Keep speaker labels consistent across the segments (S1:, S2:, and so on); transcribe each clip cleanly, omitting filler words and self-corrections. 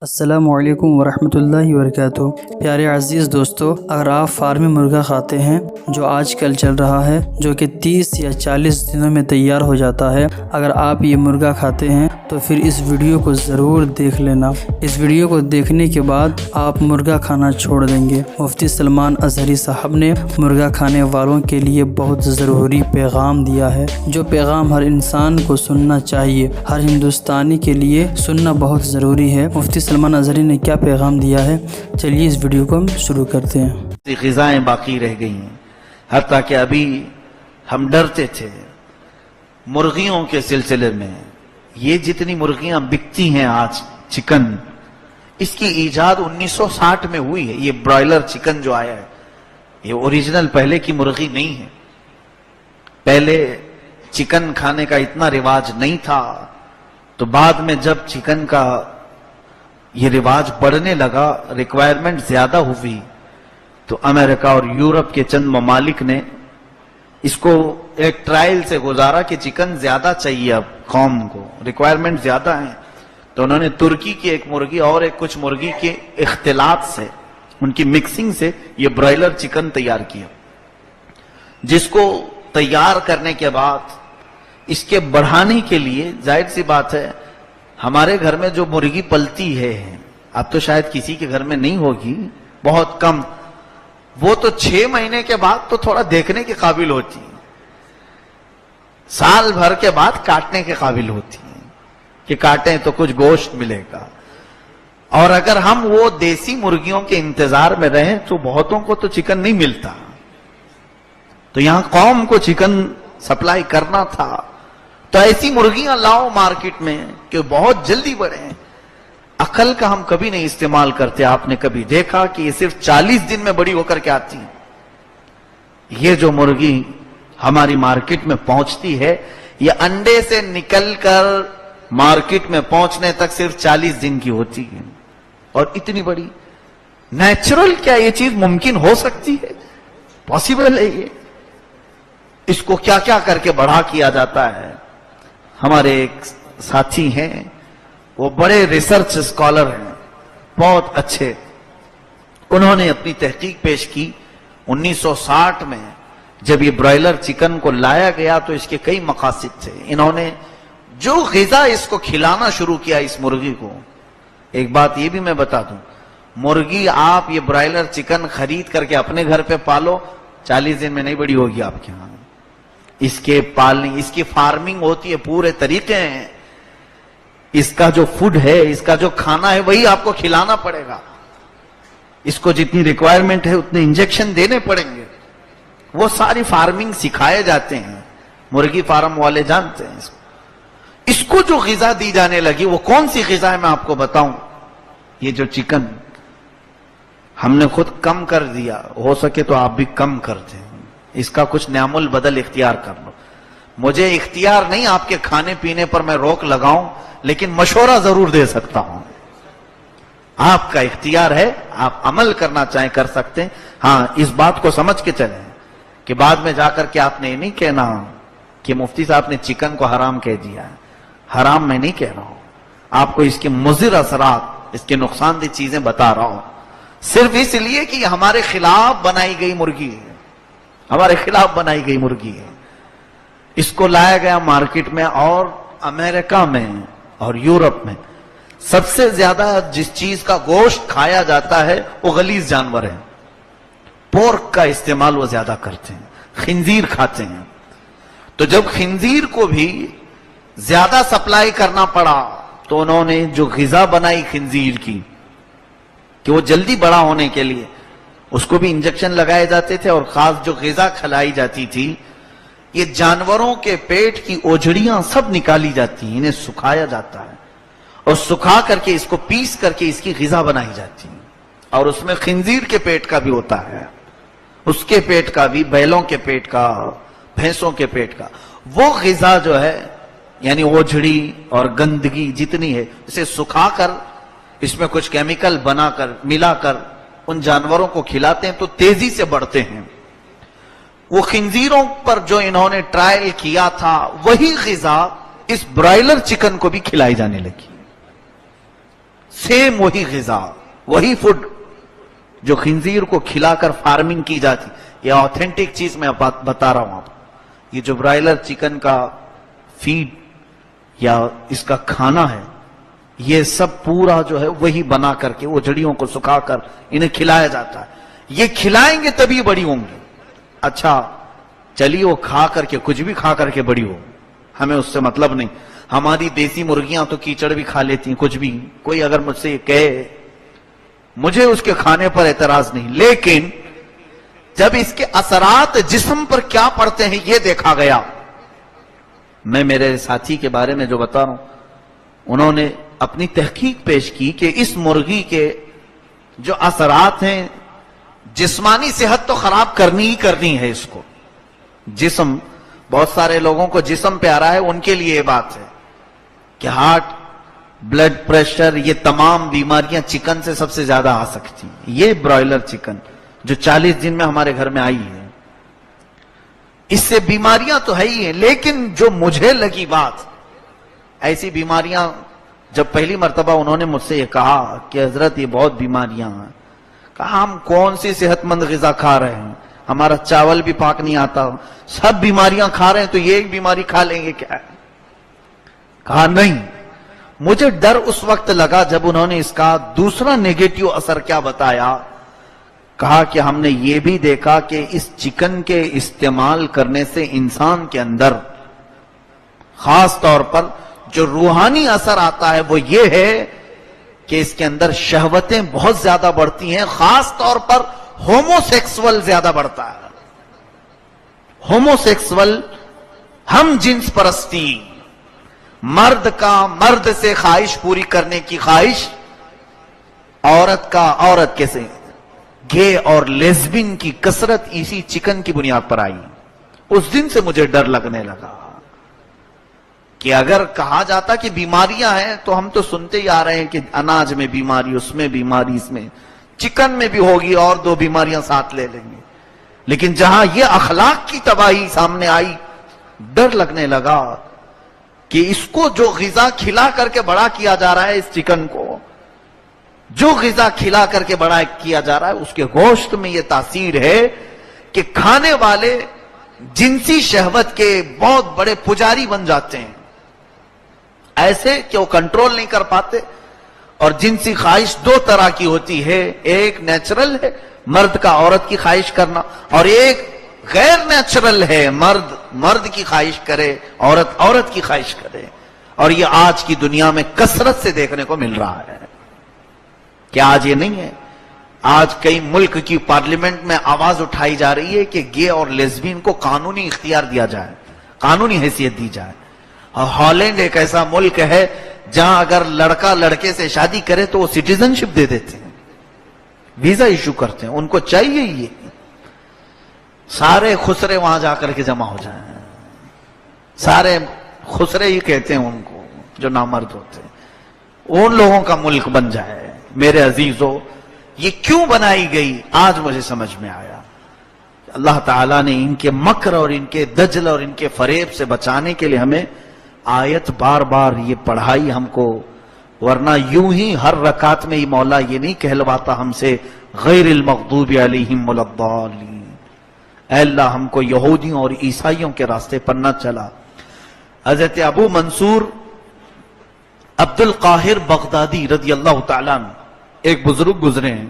S1: السلام علیکم ورحمۃ اللہ وبرکاتہ۔ پیارے عزیز دوستو، اگر آپ فارمی مرغا کھاتے ہیں جو آج کل چل رہا ہے، جو کہ 30 یا 40 دنوں میں تیار ہو جاتا ہے، اگر آپ یہ مرغا کھاتے ہیں تو پھر اس ویڈیو کو ضرور دیکھ لینا۔ اس ویڈیو کو دیکھنے کے بعد آپ مرغا کھانا چھوڑ دیں گے۔ مفتی سلمان ازہری صاحب نے مرغا کھانے والوں کے لیے بہت ضروری پیغام دیا ہے، جو پیغام ہر انسان کو سننا چاہیے، ہر ہندوستانی کے لیے سننا بہت ضروری ہے۔ مفتی سلمان ازہری نے کیا پیغام دیا ہے، چلیے اس ویڈیو کو ہم شروع کرتے ہیں۔
S2: غذائیں باقی رہ گئی ہیں، حتیٰ کہ ابھی ہم ڈرتے تھے مرغیوں کے سلسلے میں۔ یہ جتنی مرغیاں بکتی ہیں آج، چکن، اس کی ایجاد 1960 میں ہوئی ہے۔ یہ برائلر چکن جو آیا ہے، یہ اوریجنل پہلے کی مرغی نہیں ہے۔ پہلے چکن کھانے کا اتنا رواج نہیں تھا، تو بعد میں جب چکن کا یہ رواج بڑھنے لگا، ریکوائرمنٹ زیادہ ہوئی، تو امریکہ اور یورپ کے چند ممالک نے اس کو ایک ٹرائل سے گزارا کہ چکن زیادہ چاہیے اب قوم کو، ریکوائرمنٹ زیادہ ہیں، تو انہوں نے ترکی کی ایک مرغی اور ایک کچھ مرغی کے اختلاط سے، ان کی مکسنگ سے یہ برائلر چکن تیار کیا، جس کو تیار کرنے کے بعد اس کے بڑھانے کے لیے ظاہر سی بات ہے، ہمارے گھر میں جو مرغی پلتی ہے، اب تو شاید کسی کے گھر میں نہیں ہوگی، بہت کم، وہ تو 6 مہینے کے بعد تو تھوڑا دیکھنے کے قابل ہوتی ہے، سال بھر کے بعد کاٹنے کے قابل ہوتی ہے کہ کاٹیں تو کچھ گوشت ملے گا۔ اور اگر ہم وہ دیسی مرغیوں کے انتظار میں رہیں تو بہتوں کو تو چکن نہیں ملتا، تو یہاں قوم کو چکن سپلائی کرنا تھا، تو ایسی مرغیاں لاؤ مارکیٹ میں کہ بہت جلدی بڑھیں۔ عقل کا ہم کبھی نہیں استعمال کرتے۔ آپ نے کبھی دیکھا کہ یہ صرف 40 دن میں بڑی ہو کر کے آتی ہیں؟ یہ جو مرغی ہماری مارکیٹ میں پہنچتی ہے، یہ انڈے سے نکل کر مارکیٹ میں پہنچنے تک صرف 40 دن کی ہوتی ہے، اور اتنی بڑی نیچرل، کیا یہ چیز ممکن ہو سکتی ہے؟ پاسبل ہے یہ؟ اس کو کیا کیا کر کے بڑھا کیا جاتا ہے۔ ہمارے ایک ساتھی ہیں، وہ بڑے ریسرچ اسکالر ہیں، بہت اچھے، انہوں نے اپنی تحقیق پیش کی 1960 میں جب یہ برائلر چکن کو لایا گیا تو اس کے کئی مقاصد تھے۔ انہوں نے جو غذا اس کو کھلانا شروع کیا اس مرغی کو، ایک بات یہ بھی میں بتا دوں، مرغی آپ یہ برائلر چکن خرید کر کے اپنے گھر پہ پالو، 40 دن میں نہیں بڑی ہوگی آپ کے ہاں۔ اس کے پالنے، اس کی فارمنگ ہوتی ہے، پورے طریقے ہیں، اس کا جو فوڈ ہے، اس کا جو کھانا ہے، وہی آپ کو کھلانا پڑے گا، اس کو جتنی ریکوائرمنٹ ہے اتنے انجیکشن دینے پڑیں گے، وہ ساری فارمنگ سکھائے جاتے ہیں، مرغی فارم والے جانتے ہیں اس کو جو غذا دی جانے لگی، وہ کون سی غذا ہے میں آپ کو بتاؤں۔ یہ جو چکن ہم نے خود کم کر دیا، ہو سکے تو آپ بھی کم کر دیں، اس کا کچھ نعم البدل اختیار کر لو۔ مجھے اختیار نہیں آپ کے کھانے پینے پر میں روک لگاؤں، لیکن مشورہ ضرور دے سکتا ہوں، آپ کا اختیار ہے، آپ عمل کرنا چاہیں کر سکتے ہیں۔ ہاں، اس بات کو سمجھ کے چلیں کہ بعد میں جا کر کے آپ نے یہ نہیں کہنا کہ مفتی صاحب نے چکن کو حرام کہہ دیا ہے۔ حرام میں نہیں کہہ رہا ہوں، آپ کو اس کے مضر اثرات، اس کے نقصان دہ چیزیں بتا رہا ہوں، صرف اس لیے کہ یہ ہمارے خلاف بنائی گئی مرغی ہے، ہمارے خلاف بنائی گئی مرغی ہے۔ اس کو لایا گیا مارکیٹ میں، اور امریکہ میں اور یورپ میں سب سے زیادہ جس چیز کا گوشت کھایا جاتا ہے وہ غلیظ جانور ہے، پورک کا استعمال وہ زیادہ کرتے ہیں، خنزیر کھاتے ہیں۔ تو جب خنزیر کو بھی زیادہ سپلائی کرنا پڑا تو انہوں نے جو غذا بنائی خنزیر کی کہ وہ جلدی بڑا ہونے کے لیے اس کو بھی انجیکشن لگائے جاتے تھے، اور خاص جو غذا کھلائی جاتی تھی، یہ جانوروں کے پیٹ کی اوجھڑیاں سب نکالی جاتی ہیں، انہیں سکھایا جاتا ہے، اور سکھا کر کے اس کو پیس کر کے اس کی غذا بنائی جاتی ہے، اور اس میں خنزیر کے پیٹ کا بھی ہوتا ہے، اس کے پیٹ کا بھی، بیلوں کے پیٹ کا، بھینسوں کے پیٹ کا، وہ غذا جو ہے، یعنی اوجھڑی اور گندگی جتنی ہے، اسے سکھا کر اس میں کچھ کیمیکل بنا کر ملا کر ان جانوروں کو کھلاتے ہیں تو تیزی سے بڑھتے ہیں۔ وہ خنزیروں پر جو انہوں نے ٹرائل کیا تھا، وہی غذا اس برائلر چکن کو بھی کھلائی جانے لگی۔ سیم وہی غذا، وہی فوڈ جو خنزیر کو کھلا کر فارمنگ کی جاتی. یہ آتھینٹک چیز میں بتا رہا ہوں آپ. یہ جو برائلر چکن کا فیڈ یا اس کا کھانا ہے، یہ سب پورا جو ہے وہی بنا کر کے وہ جڑیوں کو سکھا کر انہیں کھلایا جاتا ہے. یہ کھلائیں گے تبھی بڑی ہوں گی. اچھا چلیے وہ کھا کر کے کچھ بھی کھا کر کے بڑی ہو، ہمیں اس سے مطلب نہیں. ہماری دیسی مرغیاں تو کیچڑ بھی کھا لیتی ہیں، کچھ بھی. کوئی اگر مجھ سے یہ کہے، مجھے اس کے کھانے پر اعتراض نہیں، لیکن جب اس کے اثرات جسم پر کیا پڑتے ہیں یہ دیکھا گیا. میں میرے ساتھی کے بارے میں جو بتا رہا ہوں، انہوں نے اپنی تحقیق پیش کی کہ اس مرغی کے جو اثرات ہیں، جسمانی صحت تو خراب کرنی ہی کرنی ہے اس کو. جسم، بہت سارے لوگوں کو جسم پہ آ رہا ہے، ان کے لیے یہ بات ہے کہ ہارٹ، بلڈ پریشر، یہ تمام بیماریاں چکن سے سب سے زیادہ آ سکتی ہیں. یہ برائلر چکن جو 40 دن میں ہمارے گھر میں آئی ہے، اس سے بیماریاں تو ہے ہی ہیں، لیکن جو مجھے لگی بات، ایسی بیماریاں جب پہلی مرتبہ انہوں نے مجھ سے یہ کہا کہ حضرت یہ بہت بیماریاں ہیں، کہا ہم کون سی صحت مند غذا کھا رہے ہیں، ہمارا چاول بھی پاک نہیں آتا، سب بیماریاں کھا رہے ہیں تو یہ ایک بیماری کھا لیں گے کیا؟ کہا نہیں. مجھے ڈر اس وقت لگا جب انہوں نے اس کا دوسرا نیگیٹو اثر کیا بتایا. کہا کہ ہم نے یہ بھی دیکھا کہ اس چکن کے استعمال کرنے سے انسان کے اندر خاص طور پر جو روحانی اثر آتا ہے وہ یہ ہے کہ اس کے اندر شہوتیں بہت زیادہ بڑھتی ہیں، خاص طور پر ہومو سیکسول زیادہ بڑھتا ہے. ہومو سیکسول، ہم جنس پرستی، مرد کا مرد سے خواہش پوری کرنے کی خواہش، عورت کا عورت کے سے، گے اور لیزبین کی کثرت اسی چکن کی بنیاد پر آئی. اس دن سے مجھے ڈر لگنے لگا کہ اگر کہا جاتا کہ بیماریاں ہیں تو ہم تو سنتے ہی آ رہے ہیں کہ اناج میں بیماری، اس میں بیماری، اس میں چکن میں بھی ہوگی اور 2 بیماریاں ساتھ لے لیں گے. لیکن جہاں یہ اخلاق کی تباہی سامنے آئی، ڈر لگنے لگا کہ اس کو جو غذا کھلا کر کے بڑا کیا جا رہا ہے، اس چکن کو جو غذا کھلا کر کے بڑا کیا جا رہا ہے، اس کے گوشت میں یہ تاثیر ہے کہ کھانے والے جنسی شہوت کے بہت بڑے پجاری بن جاتے ہیں، ایسے کہ وہ کنٹرول نہیں کر پاتے. اور جنسی خواہش 2 طرح کی ہوتی ہے، ایک نیچرل ہے مرد کا عورت کی خواہش کرنا، اور ایک غیر نیچرل ہے مرد کی خواہش کرے، عورت عورت کی خواہش کرے. اور یہ آج کی دنیا میں کثرت سے دیکھنے کو مل رہا ہے. کیا آج یہ نہیں ہے؟ آج کئی ملک کی پارلیمنٹ میں آواز اٹھائی جا رہی ہے کہ گے اور لیزبین کو قانونی اختیار دیا جائے، قانونی حیثیت دی جائے. اور ہالینڈ ایک ایسا ملک ہے جہاں اگر لڑکا لڑکے سے شادی کرے تو وہ سٹیزن شپ دے دیتے ہیں، ویزا ایشو کرتے ہیں. ان کو چاہیے یہ سارے خسرے وہاں جا کر کے جمع ہو جائیں. سارے خسرے ہی کہتے ہیں ان کو جو نامرد ہوتے ہیں، ان لوگوں کا ملک بن جائے. میرے عزیزو، یہ کیوں بنائی گئی آج مجھے سمجھ میں آیا. اللہ تعالیٰ نے ان کے مکر اور ان کے دجل اور ان کے فریب سے بچانے کے لیے ہمیں آیت بار بار یہ پڑھائی ہم کو، ورنہ یوں ہی ہر رکعت میں ہی مولا یہ نہیں کہلواتا ہم سے غیر المغضوب علیہم ولا الضالین. اے اللہ ہم کو یہودیوں اور عیسائیوں کے راستے پر نہ چلا. حضرت ابو منصور عبد القاہر بغدادی رضی اللہ تعالیٰ عنہ ایک بزرگ گزرے ہیں،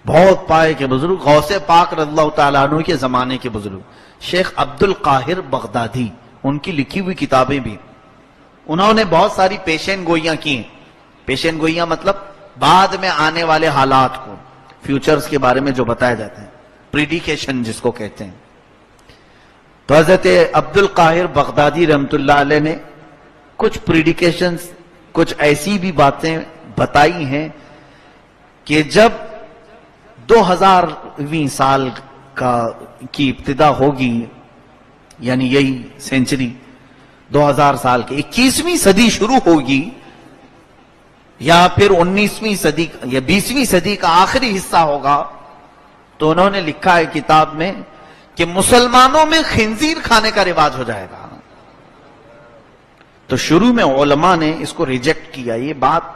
S2: بہت پائے کے بزرگ، غوث پاک رضی اللہ تعالیٰ عنہ کے زمانے کے بزرگ، شیخ عبد القاہر بغدادی. ان کی لکھی ہوئی کتابیں بھی، انہوں نے بہت ساری پیشین گوئیاں کی ہیں. پیشین گوئیاں مطلب بعد میں آنے والے حالات کو، فیوچرز کے بارے میں جو بتایا جاتے ہیں، پریڈیکیشن جس کو کہتے ہیں. تو حضرت عبد القاہر بغدادی رحمت اللہ علیہ نے کچھ پریڈیکیشنز، کچھ ایسی بھی باتیں بتائی ہیں کہ جب 2000ویں سال کی ابتدا ہوگی، یعنی یہی سینچری 2000 سال کے 21ویں صدی شروع ہوگی، یا پھر 19ویں صدی یا 20ویں صدی کا آخری حصہ ہوگا، تو انہوں نے لکھا ہے کتاب میں کہ مسلمانوں میں خنزیر کھانے کا رواج ہو جائے گا. تو شروع میں علماء نے اس کو ریجیکٹ کیا، یہ بات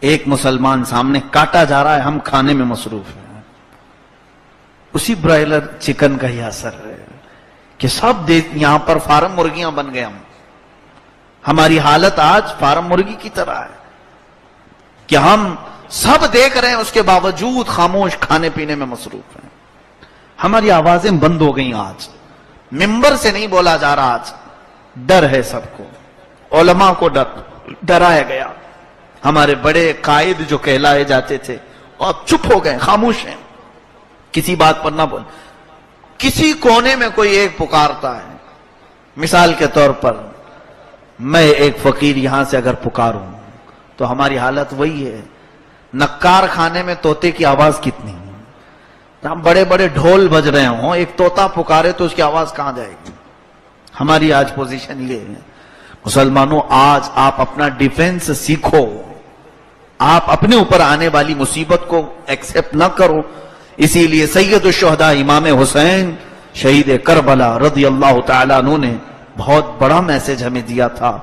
S2: ایک مسلمان سامنے کاٹا جا رہا ہے، ہم کھانے میں مصروف ہیں. اسی برائلر چکن کا ہی اثر ہے کہ سب یہاں پر فارم مرغیاں بن گئے. ہماری حالت آج فارم مرغی کی طرح ہے کہ ہم سب دیکھ رہے ہیں، اس کے باوجود خاموش کھانے پینے میں مصروف ہیں. ہماری آوازیں بند ہو گئیں. آج ممبر سے نہیں بولا جا رہا، آج ڈر ہے سب کو. علماء کو ڈرایا گیا. ہمارے بڑے قائد جو کہلائے جاتے تھے اور چپ ہو گئے، خاموش ہیں، کسی بات پر نہ بول. کسی کونے میں کوئی ایک پکارتا ہے. مثال کے طور پر میں ایک فقیر یہاں سے اگر پکاروں تو ہماری حالت وہی ہے. نکار خانے میں طوطے کی آواز کتنی ہے. ہم بڑے بڑے ڈھول بج رہے ہوں، ایک طوطا پکارے تو اس کی آواز کہاں جائے گی. ہماری آج پوزیشن یہ ہے. مسلمانوں، آج آپ اپنا ڈیفنس سیکھو. آپ اپنے اوپر آنے والی مصیبت کو ایکسپٹ نہ کرو. اسی لیے سید الشہداء امام حسین شہید کربلا رضی اللہ تعالیٰ عنہ نے بہت بڑا میسج ہمیں دیا تھا.